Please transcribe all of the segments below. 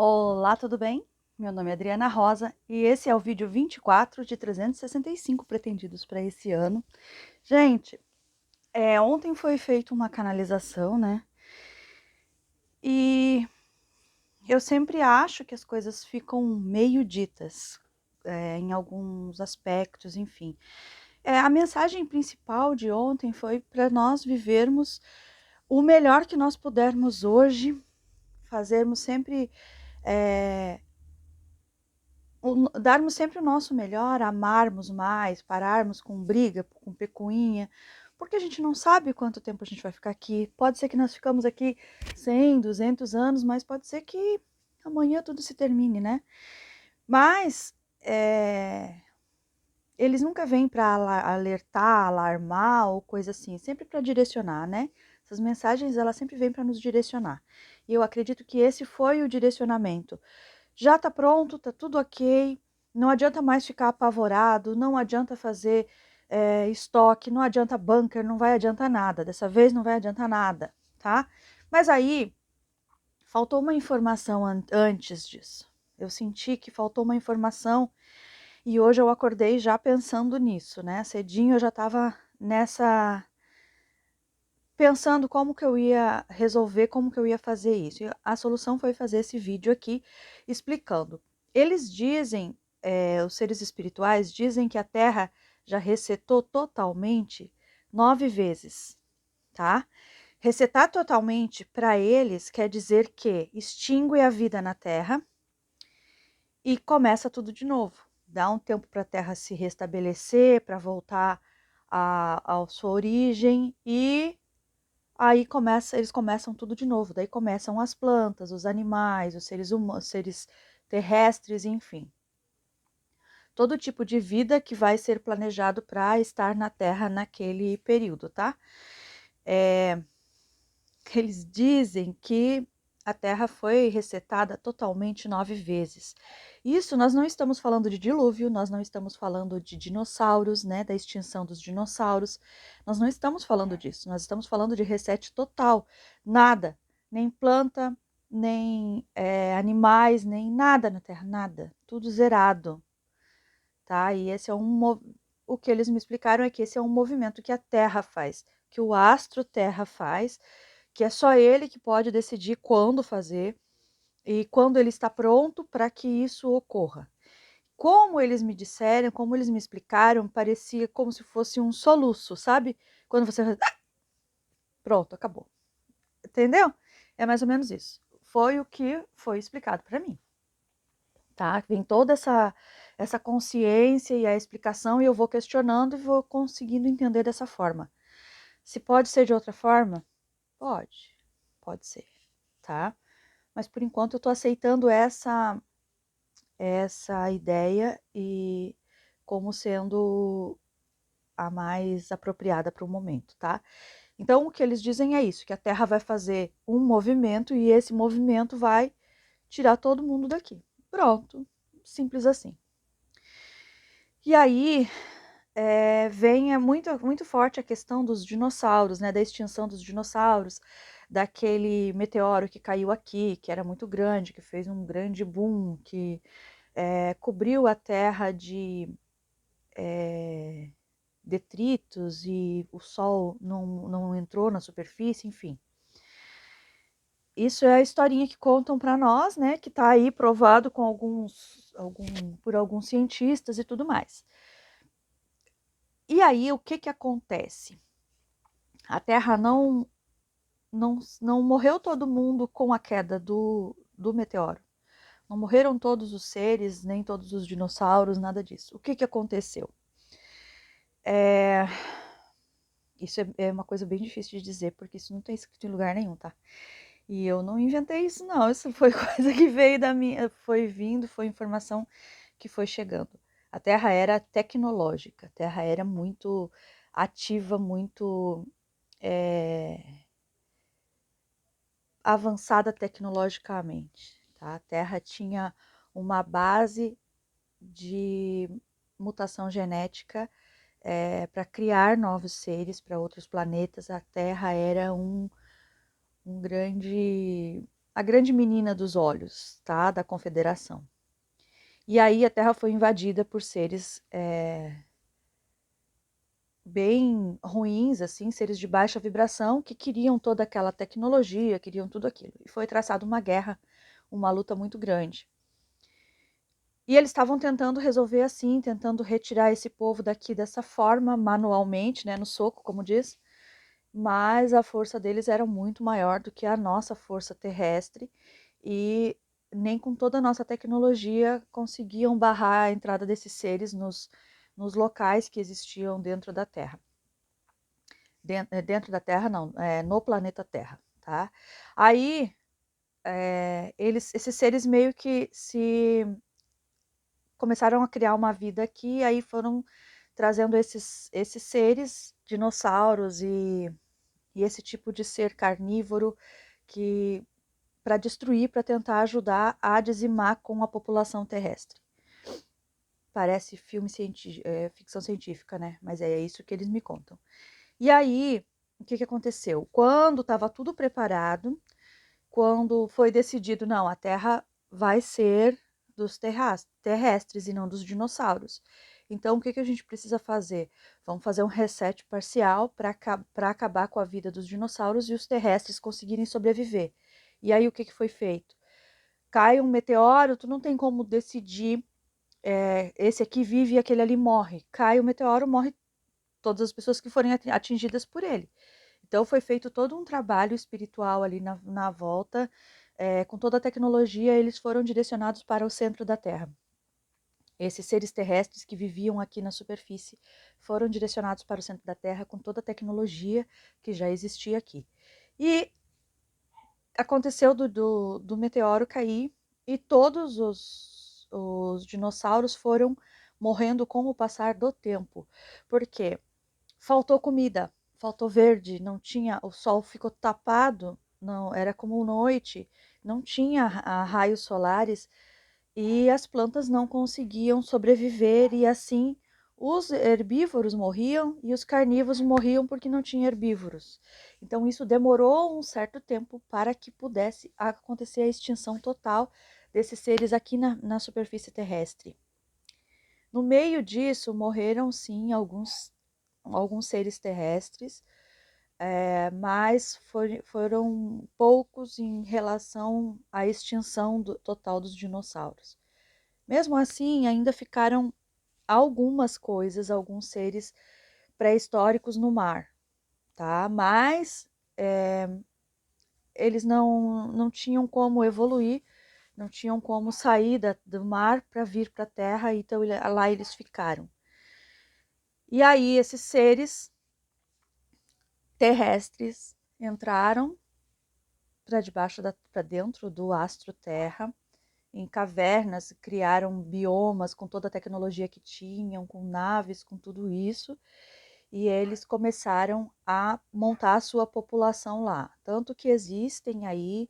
Olá, tudo bem? Meu nome é Adriana Rosa e esse é o vídeo 24 de 365 pretendidos para esse ano. Gente, ontem foi feita uma canalização, né? E eu sempre acho que as coisas ficam meio ditas, em alguns aspectos, enfim. A mensagem principal de ontem foi para nós vivermos o melhor que nós pudermos hoje, fazermos sempre darmos sempre o nosso melhor, amarmos mais, pararmos com briga, com picuinha, porque a gente não sabe quanto tempo a gente vai ficar aqui. Pode ser que nós ficamos aqui 100, 200 anos, mas pode ser que amanhã tudo se termine, né? Mas eles nunca vêm para alertar, alarmar ou coisa assim, sempre para direcionar, né? Essas mensagens, elas sempre vêm para nos direcionar. E eu acredito que esse foi o direcionamento. Já está pronto, está tudo ok, não adianta mais ficar apavorado, não adianta fazer estoque, não adianta bunker, não vai adiantar nada, dessa vez não vai adiantar nada, tá? Mas aí, faltou uma informação antes disso. Eu senti que faltou uma informação e hoje eu acordei já pensando nisso, né? Cedinho eu já estava nessa pensando como que eu ia resolver, como que eu ia fazer isso. E a solução foi fazer esse vídeo aqui explicando. Eles dizem, os seres espirituais dizem que a Terra já resetou totalmente 9 vezes, tá? Resetar totalmente para eles quer dizer que extingue a vida na Terra e começa tudo de novo. Dá um tempo para a Terra se restabelecer, para voltar à sua origem e aí eles começam tudo de novo, daí começam as plantas, os animais, os seres humanos, seres terrestres, enfim. Todo tipo de vida que vai ser planejado para estar na Terra naquele período, tá? Eles dizem que a Terra foi resetada totalmente 9 vezes. Isso nós não estamos falando de dilúvio, nós não estamos falando de dinossauros, né, da extinção dos dinossauros. Nós não estamos falando disso, nós estamos falando de reset total. Nada, nem planta, nem animais, nem nada na Terra, nada. Tudo zerado, tá? E esse é o que eles me explicaram é que esse é um movimento que a Terra faz, que o astro Terra faz, que é só ele que pode decidir quando fazer e quando ele está pronto para que isso ocorra. Como eles me disseram, como eles me explicaram, parecia como se fosse um soluço, sabe? Quando você pronto, acabou. Entendeu? É mais ou menos isso. Foi o que foi explicado para mim. Tá? Vem toda essa consciência e a explicação e eu vou questionando e vou conseguindo entender dessa forma. Se pode ser de outra forma? Pode ser, tá? Mas por enquanto eu tô aceitando essa ideia e como sendo a mais apropriada para o momento, tá? Então o que eles dizem é isso, que a Terra vai fazer um movimento e esse movimento vai tirar todo mundo daqui. Pronto, simples assim. E aí vem muito forte a questão dos dinossauros, né, da extinção dos dinossauros, daquele meteoro que caiu aqui, que era muito grande, que fez um grande boom, que cobriu a Terra de detritos e o Sol não entrou na superfície, enfim. Isso é a historinha que contam para nós, né, que está aí provado com por alguns cientistas e tudo mais. E aí, o que acontece? A Terra não morreu todo mundo com a queda do meteoro. Não morreram todos os seres, nem todos os dinossauros, nada disso. O que aconteceu? Isso é uma coisa bem difícil de dizer, porque isso não tem escrito em lugar nenhum, tá? E eu não inventei isso, não. Isso foi coisa que veio da minha. Foi vindo, foi informação que foi chegando. A Terra era tecnológica, a Terra era muito ativa, muito avançada tecnologicamente. Tá? A Terra tinha uma base de mutação genética para criar novos seres para outros planetas. A Terra era um grande a grande menina dos olhos, tá? Da Confederação. E aí a Terra foi invadida por seres bem ruins, assim, seres de baixa vibração, que queriam toda aquela tecnologia, queriam tudo aquilo. E foi traçada uma guerra, uma luta muito grande. E eles estavam tentando resolver assim, tentando retirar esse povo daqui dessa forma, manualmente, né, no soco, como diz, mas a força deles era muito maior do que a nossa força terrestre e nem com toda a nossa tecnologia conseguiam barrar a entrada desses seres nos locais que existiam dentro da Terra. Dentro da Terra, não, no planeta Terra, tá? Aí, esses seres meio que se começaram a criar uma vida aqui, aí foram trazendo esses seres, dinossauros e esse tipo de ser carnívoro que para destruir, para tentar ajudar a dizimar com a população terrestre. Parece filme ficção científica, né? Mas é isso que eles me contam. E aí, o que aconteceu? Quando estava tudo preparado, quando foi decidido, não, a Terra vai ser dos terrestres e não dos dinossauros. Então, o que a gente precisa fazer? Vamos fazer um reset parcial para acabar com a vida dos dinossauros e os terrestres conseguirem sobreviver. E aí, o que foi feito? Cai um meteoro, tu não tem como decidir, esse aqui vive e aquele ali morre. Cai o meteoro, morre todas as pessoas que forem atingidas por ele. Então foi feito todo um trabalho espiritual ali na volta, com toda a tecnologia, eles foram direcionados para o centro da Terra. Esses seres terrestres que viviam aqui na superfície foram direcionados para o centro da Terra com toda a tecnologia que já existia aqui. E aconteceu do meteoro cair e todos os dinossauros foram morrendo com o passar do tempo. Por quê? Faltou comida, faltou verde, não tinha, o sol ficou tapado, não era como noite, não tinha raios solares e as plantas não conseguiam sobreviver e assim os herbívoros morriam e os carnívoros morriam porque não tinha herbívoros. Então isso demorou um certo tempo para que pudesse acontecer a extinção total desses seres aqui na superfície terrestre. No meio disso morreram sim alguns seres terrestres, mas foram poucos em relação à extinção total dos dinossauros. Mesmo assim, ainda ficaram algumas coisas, alguns seres pré-históricos no mar, tá? Mas eles não tinham como evoluir, não tinham como sair do mar para vir para a Terra, então lá eles ficaram. E aí esses seres terrestres entraram para dentro do astro Terra, em cavernas, criaram biomas com toda a tecnologia que tinham, com naves, com tudo isso, e eles começaram a montar a sua população lá. Tanto que existem aí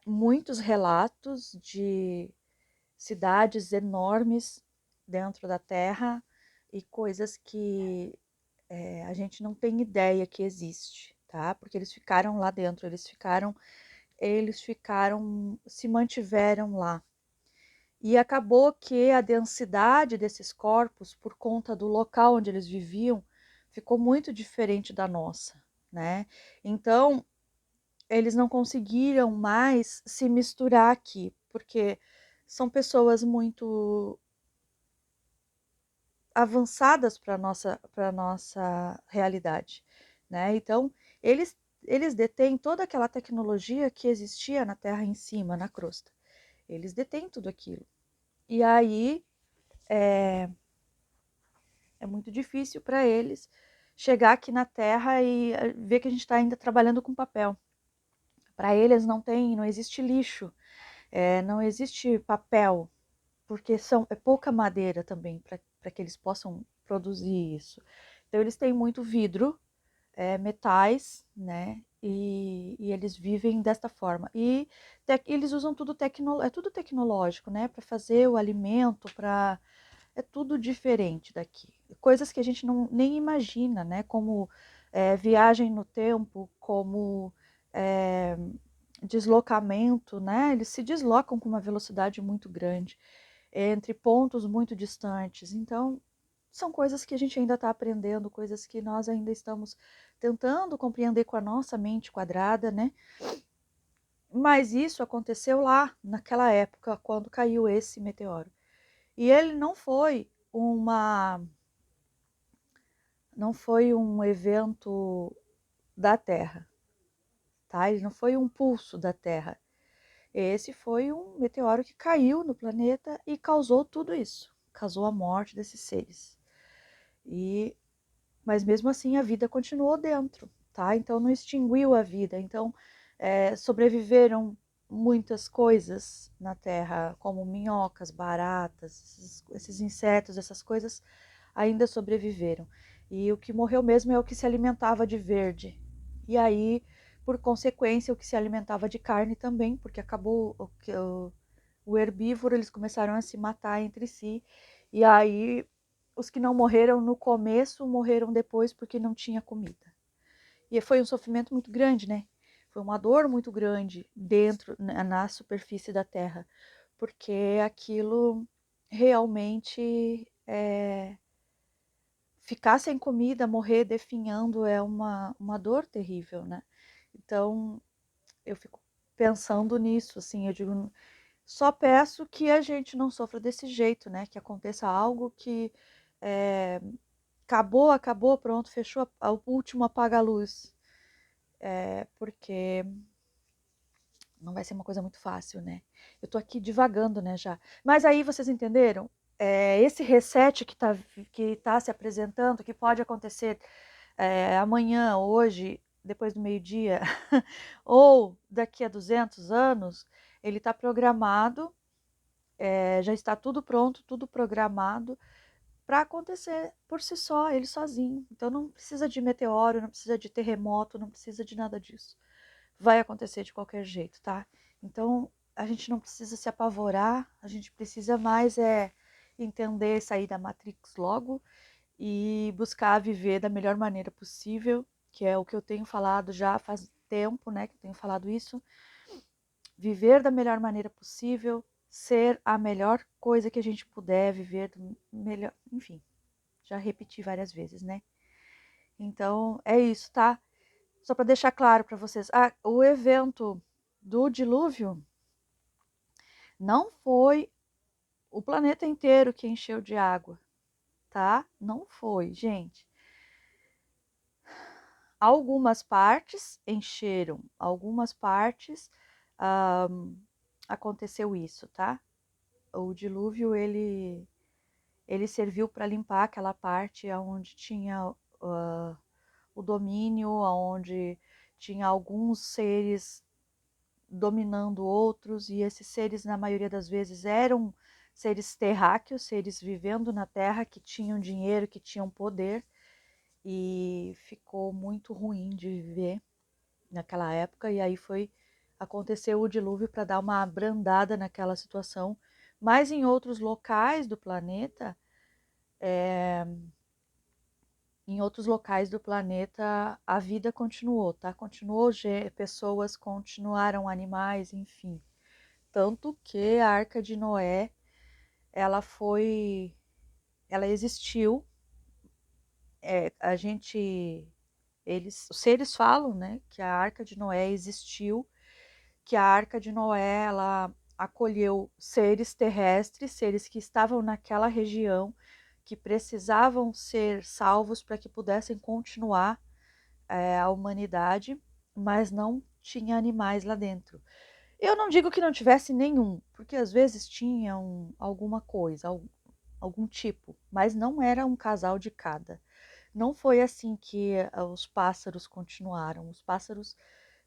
muitos relatos de cidades enormes dentro da Terra e coisas que a gente não tem ideia que existe, tá? Porque eles ficaram lá dentro, se mantiveram lá. E acabou que a densidade desses corpos, por conta do local onde eles viviam, ficou muito diferente da nossa, né? Então, eles não conseguiram mais se misturar aqui, porque são pessoas muito avançadas para nossa realidade, né? Então, eles eles detêm toda aquela tecnologia que existia na Terra em cima, na crosta. Eles detêm tudo aquilo. E aí é muito difícil para eles chegar aqui na Terra e ver que a gente está ainda trabalhando com papel. Para eles não existe lixo, não existe papel, porque é pouca madeira também para que eles possam produzir isso. Então eles têm muito vidro, metais, né? E eles vivem desta forma. E eles usam tudo tecnológico, né? Para fazer o alimento, é tudo diferente daqui. Coisas que a gente nem imagina, né? Como viagem no tempo, como deslocamento, né? Eles se deslocam com uma velocidade muito grande entre pontos muito distantes. Então, são coisas que a gente ainda está aprendendo, coisas que nós ainda estamos tentando compreender com a nossa mente quadrada, né? Mas isso aconteceu lá, naquela época, quando caiu esse meteoro. E ele não foi um evento da Terra, tá? Ele não foi um pulso da Terra. Esse foi um meteoro que caiu no planeta e causou tudo isso, causou a morte desses seres. Mas mesmo assim a vida continuou dentro, tá? Então não extinguiu a vida. Então sobreviveram muitas coisas na Terra, como minhocas, baratas, esses insetos, essas coisas ainda sobreviveram. E o que morreu mesmo é o que se alimentava de verde. E aí, por consequência, o que se alimentava de carne também, porque acabou o herbívoro, eles começaram a se matar entre si. E aí, os que não morreram no começo, morreram depois porque não tinha comida. E foi um sofrimento muito grande, né? Foi uma dor muito grande dentro, na superfície da Terra, porque aquilo realmente ficar sem comida, morrer definhando é uma dor terrível, né? Então, eu fico pensando nisso, assim, eu digo, só peço que a gente não sofra desse jeito, né? Que aconteça algo que é, acabou, pronto, fechou, o último apaga a luz. Porque não vai ser uma coisa muito fácil, né? Eu tô aqui divagando, né, já. Mas aí vocês entenderam? Esse reset que tá se apresentando, que pode acontecer amanhã, hoje, depois do meio-dia, ou daqui a 200 anos, ele está programado, já está tudo pronto, tudo programado para acontecer por si só, ele sozinho. Então não precisa de meteoro, não precisa de terremoto, não precisa de nada disso. Vai acontecer de qualquer jeito, tá? Então a gente não precisa se apavorar, a gente precisa mais entender, sair da Matrix logo e buscar viver da melhor maneira possível, que é o que eu tenho falado já faz tempo, né, que eu tenho falado isso. Viver da melhor maneira possível, ser a melhor coisa que a gente puder, viver do melhor, enfim, já repeti várias vezes, né? Então, é isso, tá? Só para deixar claro para vocês, o evento do dilúvio não foi o planeta inteiro que encheu de água, tá? Não foi, gente. Algumas partes encheram, algumas partes aconteceu isso, tá? O dilúvio ele serviu para limpar aquela parte onde tinha o domínio, onde tinha alguns seres dominando outros, e esses seres, na maioria das vezes, eram seres terráqueos, seres vivendo na Terra, que tinham dinheiro, que tinham poder, e ficou muito ruim de viver naquela época, e aí aconteceu o dilúvio para dar uma abrandada naquela situação, mas em outros locais do planeta, a vida continuou, tá? Continuou, pessoas continuaram, animais, enfim. Tanto que a Arca de Noé, ela existiu, os seres falam, né, que a Arca de Noé existiu, que a Arca de Noé, ela acolheu seres terrestres, seres que estavam naquela região, que precisavam ser salvos para que pudessem continuar a humanidade, mas não tinha animais lá dentro. Eu não digo que não tivesse nenhum, porque às vezes tinha alguma coisa, algum tipo, mas não era um casal de cada. Não foi assim que os pássaros continuaram. Os pássaros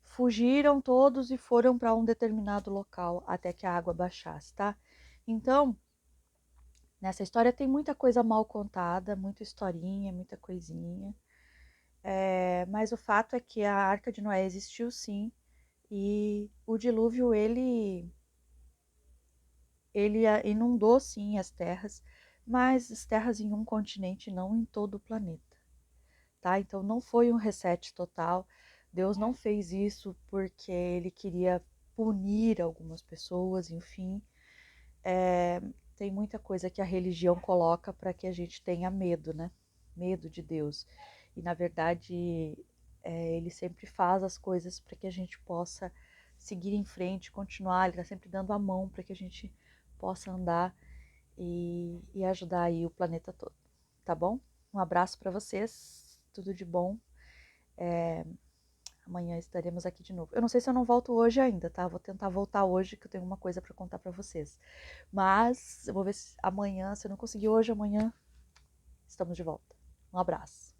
fugiram todos e foram para um determinado local até que a água baixasse, tá? Então, nessa história tem muita coisa mal contada, muita historinha, muita coisinha. Mas o fato é que a Arca de Noé existiu sim, e o dilúvio ele inundou sim as terras, mas as terras em um continente, não em todo o planeta, tá? Então não foi um reset total, Deus não fez isso porque ele queria punir algumas pessoas, enfim. Tem muita coisa que a religião coloca para que a gente tenha medo, né? Medo de Deus. E na verdade, ele sempre faz as coisas para que a gente possa seguir em frente, continuar. Ele está sempre dando a mão para que a gente possa andar e ajudar aí o planeta todo, tá bom? Um abraço para vocês, tudo de bom. Amanhã estaremos aqui de novo. Eu não sei se eu não volto hoje ainda, tá? Vou tentar voltar hoje, que eu tenho uma coisa para contar para vocês. Mas eu vou ver se amanhã, se eu não conseguir hoje, amanhã estamos de volta. Um abraço.